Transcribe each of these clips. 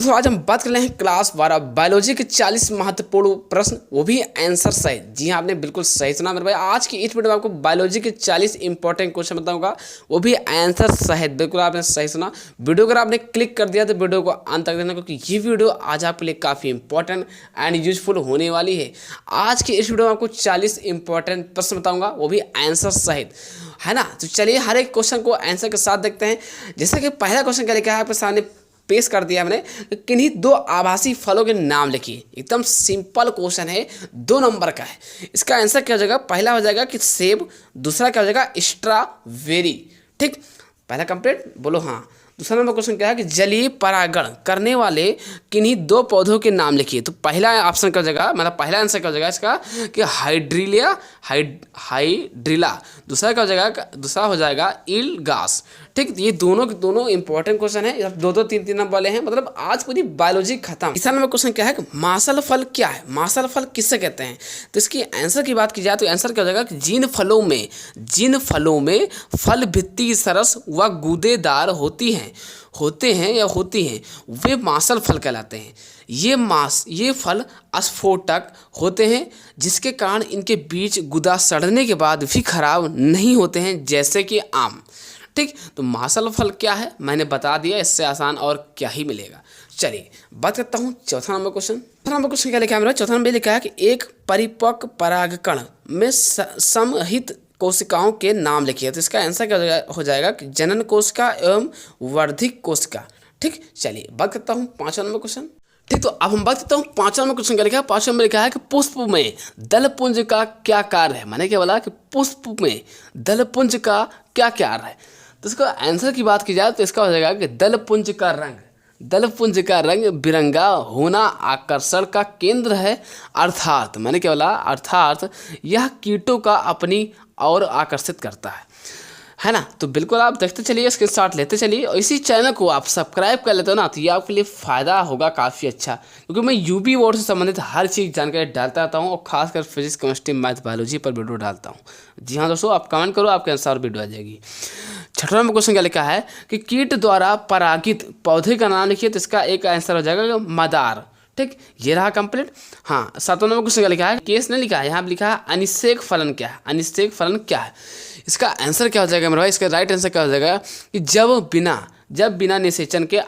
तो आज हम बात कर रहे हैं क्लास 12 बायोलॉजी के 40 महत्वपूर्ण प्रश्न, वो भी आंसर सहित। जी हाँ, आपने बिल्कुल सही सुना मेरे भाई। आज की इस वीडियो में आपको बायोलॉजी के 40 इंपॉर्टेंट क्वेश्चन बताऊंगा, वो भी आंसर सहित। बिल्कुल आपने सही सुना। वीडियो अगर आपने क्लिक कर दिया तो वीडियो को अंत तक देखना, क्योंकि ये वीडियो आज आपके लिए काफ़ी इंपॉर्टेंट एंड यूजफुल होने वाली है। आज की इस वीडियो में आपको 40 इंपॉर्टेंट प्रश्न बताऊँगा, वो भी आंसर सहित, है ना। तो चलिए हर एक क्वेश्चन को आंसर के साथ देखते हैं। जैसे कि पहला क्वेश्चन क्या लिखा है आपके सामने पेश कर दिया मैंने, किन्हीं दो आभासी फलों के नाम लिखिए। एकदम सिंपल क्वेश्चन है, 2 नंबर का है। इसका आंसर क्या हो जाएगा? पहला हो जाएगा कि सेब, दूसरा क्या हो जाएगा? स्ट्रॉबेरी। ठीक, पहला कंप्लीट, बोलो हाँ। दूसरा नंबर क्वेश्चन क्या है कि जलीय परागण करने वाले किन्हीं 2 पौधों के नाम लिखिए। तो पहला ऑप्शन क्या हो जाएगा, मतलब पहला आंसर क्या हो जाएगा इसका कि हाइड्रिलिया, हाइड्रिला। दूसरा क्या हो जाएगा? दूसरा हो जाएगा इल्गास। ठीक, ये दोनों के दोनों इंपॉर्टेंट क्वेश्चन है। 2-2 3-3 नंबर वाले हैं, मतलब आज पूरी बायोलॉजी खत्म। तीसरा नंबर क्वेश्चन क्या है कि मासल फल क्या है? मासल फल किससे कहते हैं? तो इसकी आंसर की बात की जाए तो आंसर क्या हो जाएगा कि जिन फलों में फल भित्ति सरस व गूदेदार होती हैं वे मासल फल कहलाते हैं। ये फल अस्फोटक होते हैं, जिसके कारण इनके बीज गुदा सड़ने के बाद भी खराब नहीं होते हैं, जैसे कि आम। ठीक, तो मासल फल क्या है मैंने बता दिया, इससे आसान और क्या ही मिलेगा। चलिए बात करता हूँ चौथा नंबर क्वेश्चन। चौथा नंबर क्वेश्चन क्या लिखा है मेरा? चौथा नंबर लिखा है कि एक परिपक्व परागकण में समहित कोशिकाओं के नाम लिखिए। तो इसका आंसर क्या हो जाएगा कि जनन कोशिका एवं वर्धिक कोशिका। ठीक, चलिए बात करता हूँ 5वां नंबर क्वेश्चन। ठीक, तो अब हम बात करते हैं 5वां नंबर क्वेश्चन क्या लिखा है? 5वां नंबर लिखा है कि पुष्प में दलपुंज का क्या कार्य है? मैंने क्या बोला कि पुष्प में दलपुंज का क्या कार्य है? तो इसका आंसर की बात की जाए तो इसका हो जाएगा कि दलपुंज का रंग बिरंगा होना आकर्षण का केंद्र है। अर्थात मैंने क्या बोला? अर्थात यह कीटों का अपनी ओर आकर्षित करता है ना। तो बिल्कुल आप देखते चलिए, स्क्रीनशॉट लेते चलिए, और इसी चैनल को आप सब्सक्राइब कर लेते हो ना, तो ये आपके लिए फ़ायदा होगा काफ़ी अच्छा, क्योंकि मैं यूपी बोर्ड से संबंधित हर चीज़ जानकारी डालता रहता हूँ, और खासकर फिजिक्स, केमिस्ट्री, मैथ, बायोलॉजी पर वीडियो डालता हूँ। जी हाँ दोस्तों, आप कमेंट करो, आपके अनुसार वीडियो आ जाएगी। 6वां नंबर क्वेश्चन क्या लिखा है कि कीट द्वारा परागित पौधे का नाम लिखिए। तो इसका एक आंसर हो जाएगा मदार। ठीक, ये रहा कंप्लीट। हाँ, 7वां नंबर क्वेश्चन क्या लिखा है? केस नहीं लिखा है, यहाँ लिखा है अनिषेक फलन क्या है? अनिषेक फलन क्या है? इसका आंसर क्या हो जाएगा मेरा भाई? इसका राइट आंसर क्या हो जाएगा कि जब बिना निषेचन के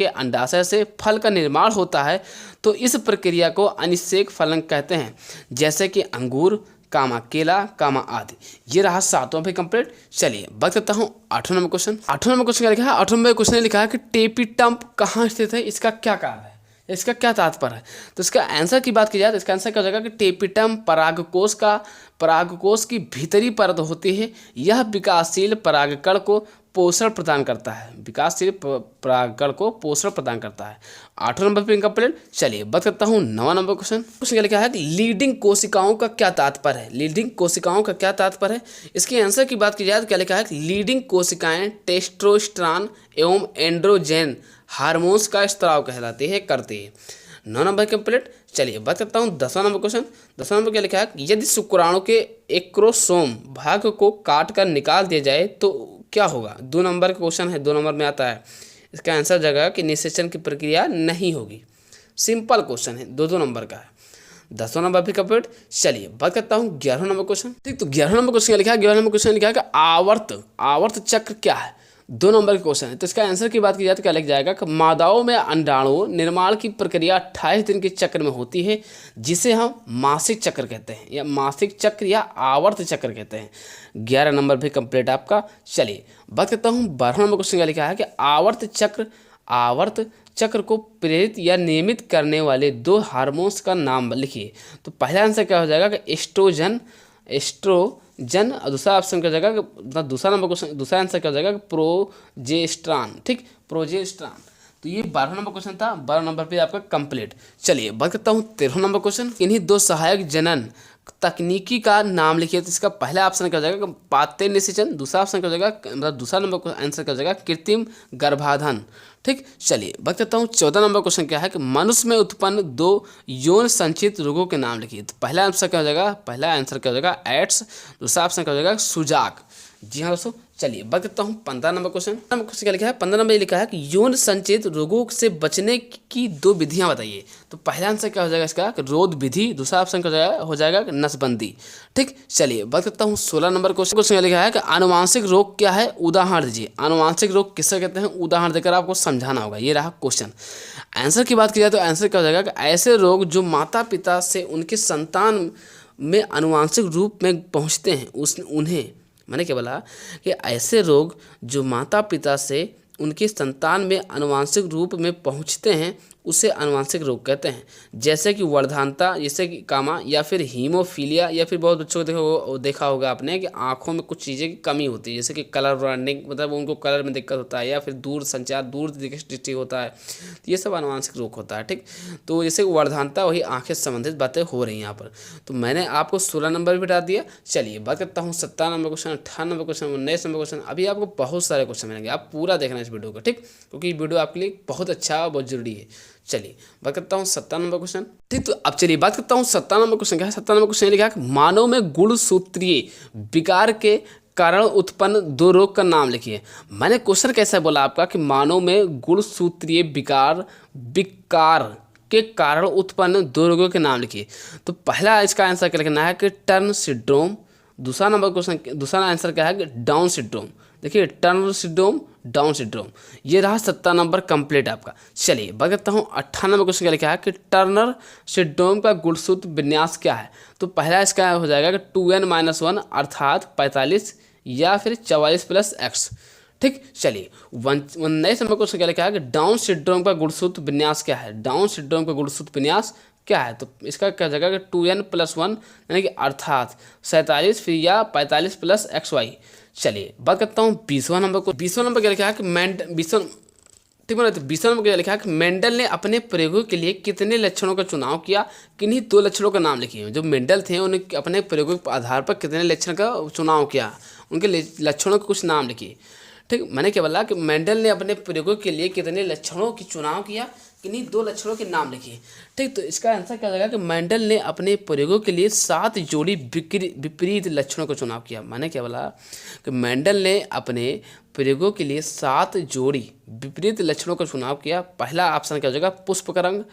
अंडाशय से फल का निर्माण होता है, तो इस प्रक्रिया को अनिषेक फलन कहते हैं, जैसे कि अंगूर, कामा केला, कामा आदि। ये रहा 7वां पे कंप्लीट। चलिए बात करता हूँ 8वां नंबर क्वेश्चन। 8वां नंबर क्वेश्चन क्या लिखा है? 8वां नंबर क्वेश्चन ने लिखा है कि टेपिटम्प कहाँ स्थित है? इसका क्या कार्य है? इसका क्या तात्पर्य है? तो इसका आंसर की बात की जाए तो इसका आंसर क्या हो जाएगा कि टेपिटम परागकोश की भीतरी परत होती है। यह विकासशील परागकण को पोषण प्रदान करता है। 8वां नंबर पे कंप्लीट। चलिए बात करता हूँ 9वां नंबर क्वेश्चन। क्या लिखा है कि लीडिंग कोशिकाओं का क्या तात्पर्य है? लीडिंग कोशिकाओं का क्या तात्पर्य है? इसके आंसर की बात की जाए तो क्या लिखा है कि लीडिंग कोशिकाएं टेस्टोस्टेरोन एवं एंड्रोजन हार्मोन्स का स्त्राव कहलाती है, करती है। 9 नंबर कंप्लीट। चलिए बात करता हूँ 10वां नंबर क्वेश्चन। 10वां नंबर क्या लिखा है? यदि शुक्राणु के एक्रोसोम भाग को काट कर निकाल दिया जाए तो क्या होगा? 2 नंबर का क्वेश्चन है, 2 नंबर में आता है। इसका आंसर जगह कि निषेचन की प्रक्रिया नहीं होगी। सिंपल क्वेश्चन है, 2-2 नंबर का है। 10वां नंबर भी कंप्लीट। चलिए बात करता हूँ 11वां नंबर क्वेश्चन। ठीक, तो 11वां नंबर क्वेश्चन लिखा है? 11वां नंबर क्वेश्चन लिखा है कि आवर्त चक्र क्या है? 2 नंबर का क्वेश्चन है। तो इसका आंसर की बात की जाए तो क्या लिख जाएगा कि मादाओं में अंडाणु निर्माण की प्रक्रिया 28 दिन के चक्र में होती है, जिसे हम मासिक चक्र कहते हैं, या मासिक चक्र या आवर्त चक्र कहते हैं। 11 नंबर भी कंप्लीट आपका। चलिए बात करता हूँ 12वां नंबर क्वेश्चन क्या लिखा है कि आवर्त चक्र को प्रेरित या नियमित करने वाले 2 हार्मोन्स का नाम लिखिए। तो पहला आंसर क्या हो जाएगा कि एस्ट्रोजन, और दूसरा ऑप्शन क्या हो जाएगा, मतलब दूसरा आंसर क्या हो जाएगा कि प्रोजेस्टेरॉन। ठीक, प्रोजेस्टेरॉन। तो ये 12वां नंबर क्वेश्चन था। 12 नंबर पे आपका कंप्लीट। चलिए बात करता हूँ 13वां नंबर क्वेश्चन। इन्हीं 2 सहायक जनन तकनीकी का नाम लिखिए। तो इसका पहला ऑप्शन क्या हो जाएगा कि पाते निषेचन, दूसरा ऑप्शन क्या हो जाएगा, मतलब दूसरा नंबर का आंसर क्या हो जाएगा कृत्रिम गर्भाधान। ठीक, चलिए बात करता हूँ 14 नंबर क्वेश्चन क्या है कि मनुष्य में उत्पन्न 2 यौन संचित रोगों के नाम लिखिए। तो पहला आंसर क्या हो जाएगा एड्स, दूसरा ऑप्शन क्या हो जाएगा सुजाक। जी हाँ दोस्तों, चलिए बात करता हूँ 15 नंबर क्वेश्चन। क्या लिखा है 15 नंबर, ये लिखा है कि यौन संचेत रोगों से बचने की 2 विधियां बताइए। तो पहला आंसर क्या हो जाएगा इसका, रोध विधि। दूसरा ऑप्शन क्या हो जाएगा नसबंदी। ठीक, चलिए बात करता हूँ 16 नंबर क्वेश्चन। क्या लिखा है कि आनुवांशिक रोग क्या है, उदाहरण दीजिए। आनुवांशिक रोग किसे कहते हैं, उदाहरण देकर आपको समझाना होगा। ये रहा क्वेश्चन। आंसर की बात की जाए तो आंसर क्या हो जाएगा कि ऐसे रोग जो माता पिता से उनके संतान में आनुवांशिक रूप में पहुँचते हैं उन्हें, मैंने क्या बोला कि ऐसे रोग जो माता पिता से उनकी संतान में आनुवांशिक रूप में पहुंचते हैं उसे आनुवांशिक रोग कहते हैं। जैसे कि वर्धानता, जैसे कि कामा, या फिर हीमोफीलिया, या फिर बहुत बच्चों को देखा होगा आपने कि आंखों में कुछ चीज़ें की कमी होती है, जैसे कि कलर ब्रांडिंग, मतलब उनको कलर में दिक्कत होता है, या फिर दूर संचार, दूर दृष्टि होता है। तो ये सब आनुवांशिक रोग होता है। ठीक, तो जैसे वर्धानता, वही आँखें से संबंधित बातें हो रही हैं यहाँ पर। तो मैंने आपको 16 नंबर भी बता दिया। चलिए बात करता हूँ 17 number question, 18 number question, 19 number question. अभी आपको बहुत सारे क्वेश्चन मिलेंगे, आप पूरा देखना इस वीडियो को। ठीक, क्योंकि वीडियो आपके लिए बहुत अच्छा और बहुत जरूरी है। चलिए बात करता हूँ 17 नंबर क्वेश्चन। ठीक, तो अब चलिए बात करता हूँ 17 नंबर क्वेश्चन। क्या है 17 नंबर क्वेश्चन, लिखा है मानव में गुणसूत्रीय विकार के कारण उत्पन्न 2 रोग का नाम लिखिए। मैंने क्वेश्चन कैसा बोला आपका कि मानव में गुणसूत्रीय विकार के कारण उत्पन्न 2 रोगों के नाम लिखिए। तो पहला इसका आंसर क्या लिखना है कि टर्न सिंड्रोम। दूसरा नंबर क्वेश्चन, दूसरा आंसर क्या है कि डाउन सिंड्रोम। देखिए टर्न सिंड्रोम, डाउन सिंड्रोम। ये रहा 17 नंबर कंप्लीट आपका। चलिए बात करता हूँ 18 नंबर क्वेश्चन। क्या लिखा है कि टर्नर सिंड्रोम का गुणसूत्र विन्यास क्या है। तो पहला इसका हो जाएगा कि 2n-1 अर्थात 45 या फिर 44+x। ठीक, चलिए 19 नंबर क्वेश्चन। क्या लिखा है कि डाउन सिंड्रोम का गुणसूत्र विन्यास क्या है। डाउन सिंड्रोम का गुणसूत्र विन्यास क्या है। तो इसका क्या जगह कि 2n+1 यानी कि अर्थात 47 फिर या 45+xy। चलिए बात करता हूँ 20वां नंबर को। 20वां नंबर क्या लिखा है कि 20वां नंबर क्या लिखा है कि मेंडल ने अपने प्रयोगों के लिए कितने लक्षणों का चुनाव किया। किन्हीं 2 लक्षणों का नाम लिखिए। जो मेंडल थे उन्हें अपने प्रयोगों के आधार पर कितने लक्षण का चुनाव किया, उनके लक्षणों के कुछ नाम लिखिए। ठीक, मैंने क्या बोला कि मेंडल ने अपने प्रयोगों के लिए कितने लक्षणों की चुनाव किया, किन्हीं 2 लक्षणों के नाम लिखिए। ठीक, तो इसका आंसर क्या होगा कि मेंडल ने अपने प्रयोगों के लिए 7 जोड़ी विपरीत लक्षणों का चुनाव किया। मैंने क्या बोला कि मेंडल ने अपने प्रयोगों के लिए 7 जोड़ी विपरीत लक्षणों का चुनाव किया। पहला ऑप्शन क्या हो जाएगा, पुष्प का रंग,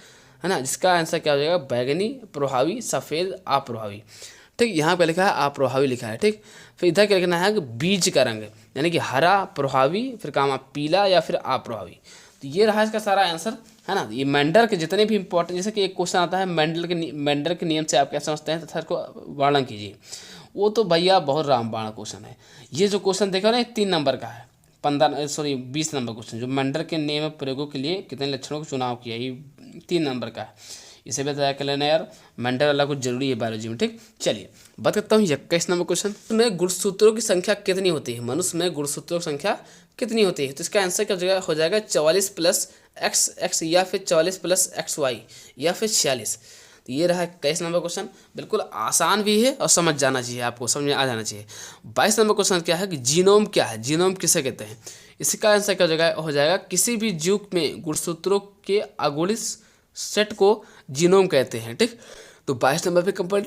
है ना, जिसका आंसर क्या हो जाएगा, बैगनी, प्रभावी, सफ़ेद, अप्रभावी। ठीक, यहाँ पे लिखा है अप्रभावी लिखा है। ठीक, फिर इधर क्या लिखना है कि बीज का रंग, यानी कि हरा प्रभावी, फिर कामा पीला, या फिर अप्रभावी। तो ये रहा इसका सारा आंसर, है ना। ये मेंडल के जितने भी इंपॉर्टेंट, जैसे कि एक क्वेश्चन आता है मेंडल के नियम से आप क्या समझते हैं, तथा इसको वर्णन कीजिए। वो तो भैया बहुत रामबाण क्वेश्चन है। ये जो क्वेश्चन देखो ना, 3 नंबर का है, 20 नंबर क्वेश्चन, जो मेंडल के नियम प्रयोगों के लिए कितने लक्षणों का चुनाव किया, ये 3 नंबर का है। इसे भी तैयार कर लेना यार, मेंडल वाला कुछ जरूरी है बायोलॉजी में। ठीक, चलिए बात करता हूँ 21 नंबर क्वेश्चन में गुणसूत्रों की संख्या कितनी होती है। मनुष्य में गुणसूत्रों की संख्या कितनी होती है। तो इसका आंसर क्या हो जाएगा 44+xx या फिर 44+xy या फिर 46। तो ये रहा 21 नंबर क्वेश्चन। बिल्कुल आसान भी है और समझ जाना चाहिए, आपको समझ में आ जाना चाहिए। 22 नंबर क्वेश्चन क्या है कि जीनोम क्या है, जीनोम किसे कहते हैं। इसका आंसर क्या हो जाएगा किसी भी जीव में गुणसूत्रों के अगुणित सेट को जीनोम कहते हैं। ठीक, तो 22 नंबर पे कंप्लीट।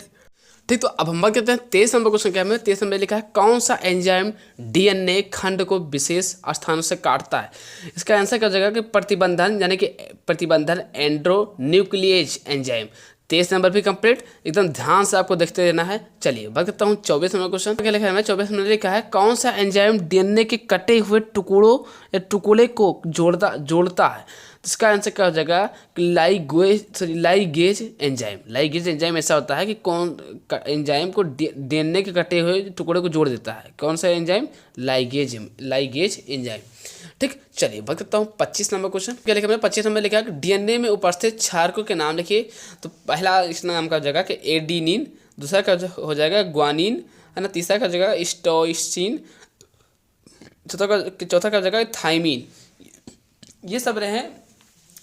ठीक, तो अब हम बात करते हैं 23 नंबर क्वेश्चन। क्या है 23 नंबर लिखा है कौन सा एंजाइम डीएनए खंड को विशेष स्थानों से काटता है। इसका आंसर क्या हो जाएगा कि प्रतिबंधन, यानी कि प्रतिबंधन एंड्रोन्यूक्लिएज एंजाइम। 23 नंबर भी कंप्लीट, एकदम ध्यान से आपको देखते रहना है। चलिए बात करता हूँ 24 नंबर क्वेश्चन। क्या लिखा है 24 नंबर लिखा है कौन सा एंजाइम डीएनए के कटे हुए टुकड़ों या टुकड़े को जोड़ता है। इसका आंसर क्या हो जाएगा लाइगेज एंजाइम। लाइगेज एंजाइम ऐसा होता है कि कौन एंजाइम को डीएनए के कटे हुए टुकड़े को जोड़ देता है। कौन सा एंजाइम, लाइगेज एंजाइम। ठीक, चलिए बात करता हूँ 25 नंबर क्वेश्चन। क्या लिखा है 25 नंबर लिखा है कि डीएनए में उपस्थित क्षारकों के नाम लिखिए। तो पहला इस नाम का हो जाएगा कि एडीनिन, दूसरा का हो जाएगा ग्वानिन, है ना, तीसरा का हो जाएगा स्टोइसिन, चौथा का हो जाएगा थाइमिन। ये सब रहे हैं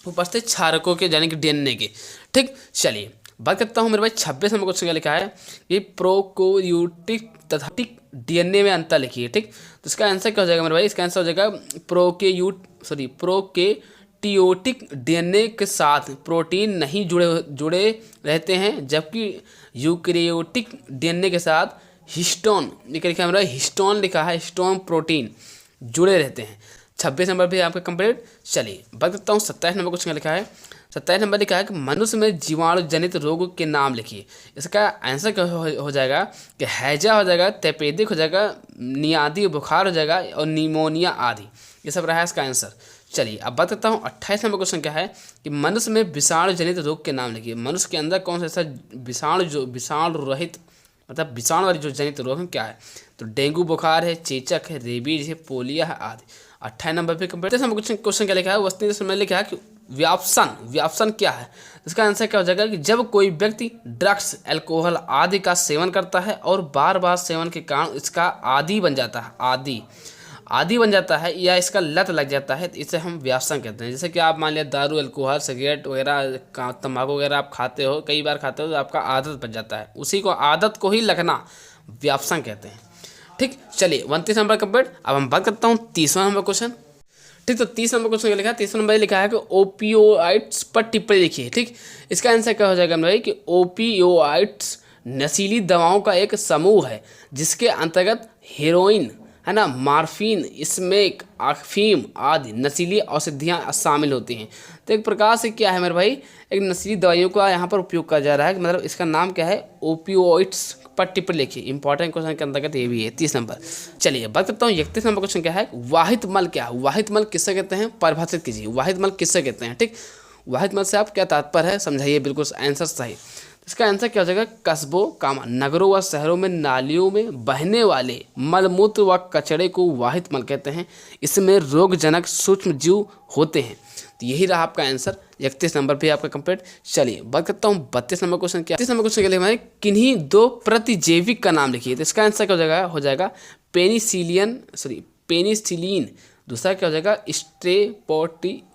उपस्थित क्षारकों के, यानी कि डीएनए के। ठीक, चलिए बात करता हूँ मेरे भाई 26 नंबर क्वेश्चन। क्या लिखा है ये प्रोकैरियोटिक तथा डीएनए में अंतर लिखिए। ठीक, तो इसका आंसर क्या हो जाएगा मेरे भाई, इसका आंसर हो जाएगा प्रोकैरियोटिक डीएनए के साथ प्रोटीन नहीं जुड़े रहते हैं, जबकि यूकैरियोटिक डीएनए के साथ हिस्टोन, ये लिखा है मेरा हिस्टोन लिखा है, हिस्टोन प्रोटीन जुड़े रहते हैं। 26 नंबर भी आपका कंप्लीट। चलिए बात करता हूँ 27 नंबर क्वेश्चन लिखा है। 27 नंबर लिखा है कि मनुष्य में जीवाणु जनित रोगों के नाम लिखिए। इसका आंसर क्या हो जाएगा कि हैजा हो जाएगा, तपेदिक हो जाएगा, नियादी बुखार हो जाएगा और निमोनिया आदि, ये सब रहा है इसका आंसर। चलिए अब बात करता हूँ 28 नंबर क्वेश्चन क्या है कि मनुष्य में विषाणु जनित रोग के नाम लिखिए। मनुष्य के अंदर कौन सा ऐसा विषाणु जो विषाणु रहित मतलब विषाणु वाली जो जनित रोग है क्या है, तो डेंगू बुखार है, चेचक है, रेबीज है, पोलिया है आदि। 28 नंबर पे कंप्लीट। क्वेश्चन क्या लिखा है, वस्तु समय लिखा है कि व्यापसन क्या है। इसका आंसर क्या हो जाएगा कि जब कोई व्यक्ति ड्रग्स, अल्कोहल आदि का सेवन करता है और बार बार सेवन के कारण इसका आदी बन जाता है, आदी बन जाता है या इसका लत लग जाता है, तो इसे हम व्यापसन कहते हैं। जैसे कि आप मान लिया दारू, अल्कोहल, सिगरेट वगैरह, तंबाकू वगैरह आप खाते हो, कई बार खाते हो तो आपका आदत बन जाता है, उसी को आदत को ही लगना व्यापसन कहते हैं। ठीक, चलिए 29 नंबर कंप्लीट। अब हम बात करता हूँ 30वां नंबर क्वेश्चन। ठीक, तो 30 नंबर क्वेश्चन क्या लिखा है, 30 नंबर लिखा है कि ओपियोइड्स पर टिप्पणी लिखिए। ठीक, इसका आंसर क्या हो जाएगा भाई कि ओपियोइड्स नशीली दवाओं का एक समूह है जिसके अंतर्गत हेरोइन है ना, मार्फिन, स्मेक, अफीम आदि नशीली औषधियाँ शामिल होती हैं। तो एक प्रकार से क्या है मेरे भाई, एक नशीली दवाइयों का यहाँ पर उपयोग किया जा रहा है, मतलब इसका नाम क्या है, ओपियोइड्स पर टिप्पणी लिखिए। इंपॉर्टेंट क्वेश्चन के अंतर्गत ये भी है 30 नंबर। चलिए बात करता हूँ 31 नंबर क्वेश्चन क्या है, वाहित मल क्या है, वाहित मल किससे कहते हैं, परिभाषित कीजिए। वाहित मल किससे कहते हैं। ठीक, वाहित मल से आप क्या तात्पर्य है समझाइए, बिल्कुल आंसर सही। इसका आंसर क्या हो जाएगा, कस्बों, नगरों व शहरों में नालियों में बहने वाले मलमूत्र व कचड़े को वाहित मल कहते हैं। इसमें रोगजनक सूक्ष्म जीव होते हैं। तो यही रहा आपका आंसर। 31 नंबर पे आपका कंप्लीट। चलिए बात करता हूँ 32 नंबर क्वेश्चन क्या। 32 नंबर क्वेश्चन के लिए हमारे किन्हीं दो प्रतिजैविक का नाम लिखिए। तो इसका आंसर क्या हो जाएगा पेनिसिलिन। दूसरा क्या हो जाएगा,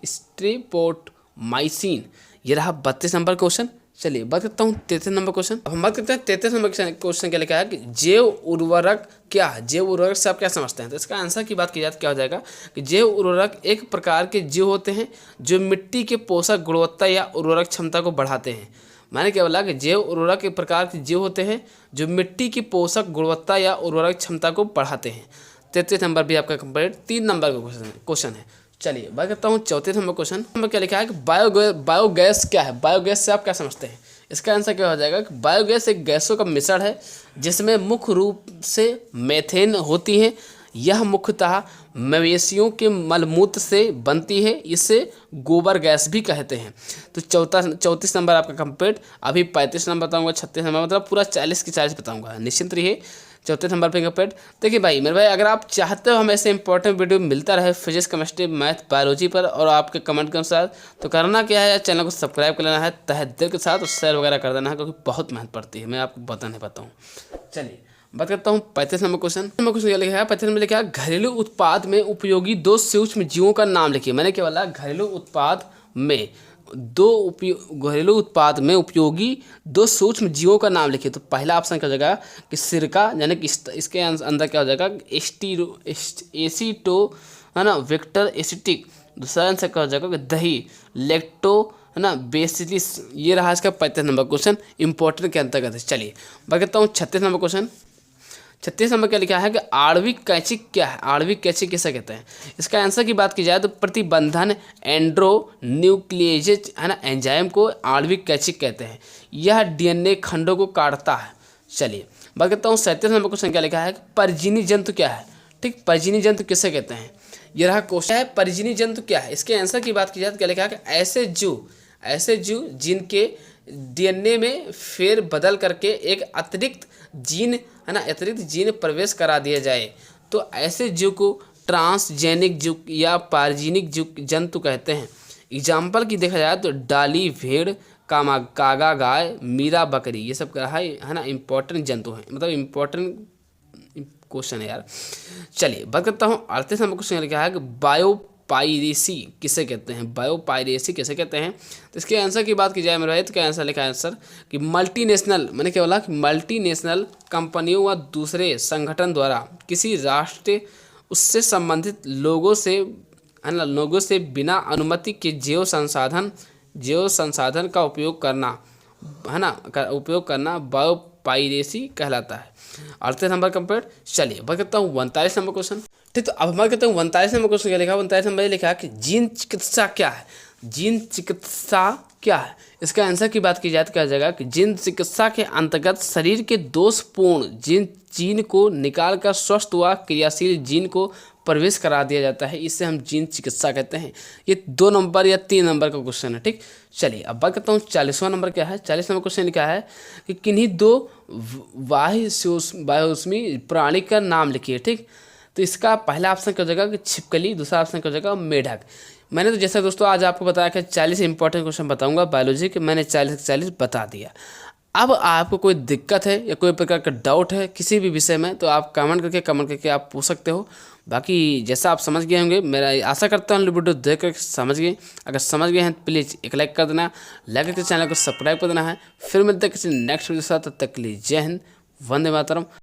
स्ट्रेप्टोमाइसिन। ये रहा 32 नंबर क्वेश्चन। चलिए बात करता हूँ 33 नंबर क्वेश्चन। अब हम बात करते हैं 33 नंबर क्वेश्चन क्या लिखा है कि जैव उर्वरक क्या है। जैव उर्वरक से आप क्या समझते हैं। तो इसका आंसर की बात की जाए तो क्या हो जाएगा कि जैव उर्वरक एक प्रकार के जीव होते हैं जो मिट्टी के पोषक गुणवत्ता या उर्वरक क्षमता को बढ़ाते हैं। मैंने क्या बोला कि जैव उर्वरक एक प्रकार के जीव होते हैं जो मिट्टी की पोषक गुणवत्ता या उर्वरक क्षमता को बढ़ाते हैं। 33 नंबर भी आपका कंप्लीट। 3 नंबर का क्वेश्चन है। चलिए बात करता हूँ 34 नंबर क्वेश्चन। नंबर क्या लिखा है कि बायोगैस क्या है। बायोगैस से आप क्या समझते हैं। इसका आंसर क्या हो जाएगा कि बायोगैस एक गैसों का मिश्रण है जिसमें मुख्य रूप से मीथेन होती है। यह मुख्यतः मवेशियों के मलमूत्र से बनती है, इसे गोबर गैस भी कहते हैं। तो 34 नंबर आपका कंप्लीट। अभी 35 नंबर बताऊंगा, 36 नंबर, मतलब पूरा 40 की 40 बताऊंगा, निश्चिंत रहिए। 34 नंबर पे कंप्लीट। देखिए भाई मेरे भाई, अगर आप चाहते हो हम ऐसे इंपॉर्टेंट वीडियो मिलता रहे फिजिक्स, केमिस्ट्री, मैथ, बायोलॉजी पर और आपके कमेंट के अनुसार, तो करना क्या है, चैनल को सब्सक्राइब कर लेना है तहे दिल के साथ और शेयर वगैरह कर देना है, क्योंकि बहुत मेहनत पड़ती है, मैं आपको बता नहीं पाता हूँ। चलिए बात करता हूँ 35 नंबर क्वेश्चन। क्या लिखा है 35 नंबर लिखा है घरेलू उत्पाद में उपयोगी दो सूक्ष्म जीवों का नाम लिखिए। मैंने क्या बोला, घरेलू उत्पाद में उपयोगी दो सूक्ष्म जीवों का नाम लिखिए। तो पहला ऑप्शन क्या हो जाएगा कि सिरका, यानी कि इसके अंदर क्या हो जाएगा एसीटो है ना, वेक्टर एसिटिक। दूसरा आंसर क्या हो जाएगा कि दही, लेक्टो है ना, बेसिलिस। ये रहा इसका 35 नंबर क्वेश्चन, इंपॉर्टेंट के अंतर्गत है। चलिए बात करता हूँ 36 नंबर क्वेश्चन। 36 नंबर क्या लिखा है कि आणविक कैंची क्या है। आणविक कैंची किसे कहते हैं। इसका आंसर की बात की जाए तो प्रतिबंधन एंड्रोन्यूक्लिएजेज है ना, एंजाइम को आणविक कैंची कहते हैं। यह डीएनए खंडों को काटता है। चलिए बात करता हूँ 37 नंबर क्वेश्चन क्या लिखा है कि परजीवी जंतु क्या है। ठीक, परजीवी जंतु किसे कहते हैं, ये रहा क्वेश्चन है। परजीवी जंतु क्या है, इसके आंसर की बात की जाए तो क्या लिखा है कि ऐसे जीव जिनके डीएनए में फेर बदल करके एक अतिरिक्त जीन प्रवेश करा दिया जाए, तो ऐसे जीव को ट्रांसजेनिक जीव या पारजीनिक जीव जंतु कहते हैं। एग्जाम्पल की देखा जाए तो डाली भेड़, कागा गाय, मीरा बकरी, ये सब है ना, इंपॉर्टेंट जंतु हैं, मतलब इंपॉर्टेंट क्वेश्चन है यार। चलिए बात करता हूँ 38 नंबर क्वेश्चन लिखा है कि बायोपायरेसी किसे कहते हैं। बायोपायरेसी किसे कहते हैं, तो इसके आंसर की बात की जाए मेरे भाई तो क्या आंसर लिखा है आंसर कि मल्टीनेशनल, मैंने क्या बोला कि मल्टीनेशनल कंपनियों व दूसरे संगठन द्वारा किसी राष्ट्र उससे संबंधित लोगों से बिना अनुमति के जैव संसाधन का उपयोग करना पाइरेसी कहलाता है। 38 नंबर कंप्लीट। चलिए बात करता हूँ 39 नंबर क्वेश्चन। ठीक, तो अब हमारे कहते हैं 39 नंबर क्वेश्चन क्या लिखा है। 39 नंबर ये लिखा है कि जीन चिकित्सा क्या है। जीन चिकित्सा क्या है, इसका आंसर की बात की जाए तो क्या जाएगा कि जीन चिकित्सा के अंतर्गत शरीर के दोषपूर्ण जीन को निकालकर स्वस्थ व क्रियाशील जीन को प्रवेश करा दिया जाता है, इसे हम जीन चिकित्सा कहते हैं। ये 2 नंबर या 3 नंबर का क्वेश्चन है। ठीक, चलिए अब बात करता हूँ 40वां नंबर क्या है। 40 नंबर क्वेश्चन लिखा है कि किन्हीं 2 बाह्यऊष्मी प्राणी का नाम लिखिए। ठीक, तो इसका पहला ऑप्शन क्या हो जाएगा कि छिपकली, दूसरा ऑप्शन क्या हो जाएगा मेढक। मैंने तो जैसा दोस्तों आज आपको बताया कि 40 इंपॉर्टेंट क्वेश्चन बताऊंगा बायोलॉजी के, मैंने 40 बता दिया। अब आपको कोई दिक्कत है या कोई प्रकार का डाउट है किसी भी विषय में तो आप कमेंट करके आप पूछ सकते हो। बाकी जैसा आप समझ गए होंगे, मेरा आशा करता हूँ वीडियो देख कर समझ गए। अगर समझ गए हैं तो प्लीज़ एक लाइक कर देना, लाइक करके चैनल को सब्सक्राइब कर देना है। फिर मिलते हैं किसी नेक्स्ट वीडियो के साथ, तब तक के लिए जय हिंद, वंदे मातरम।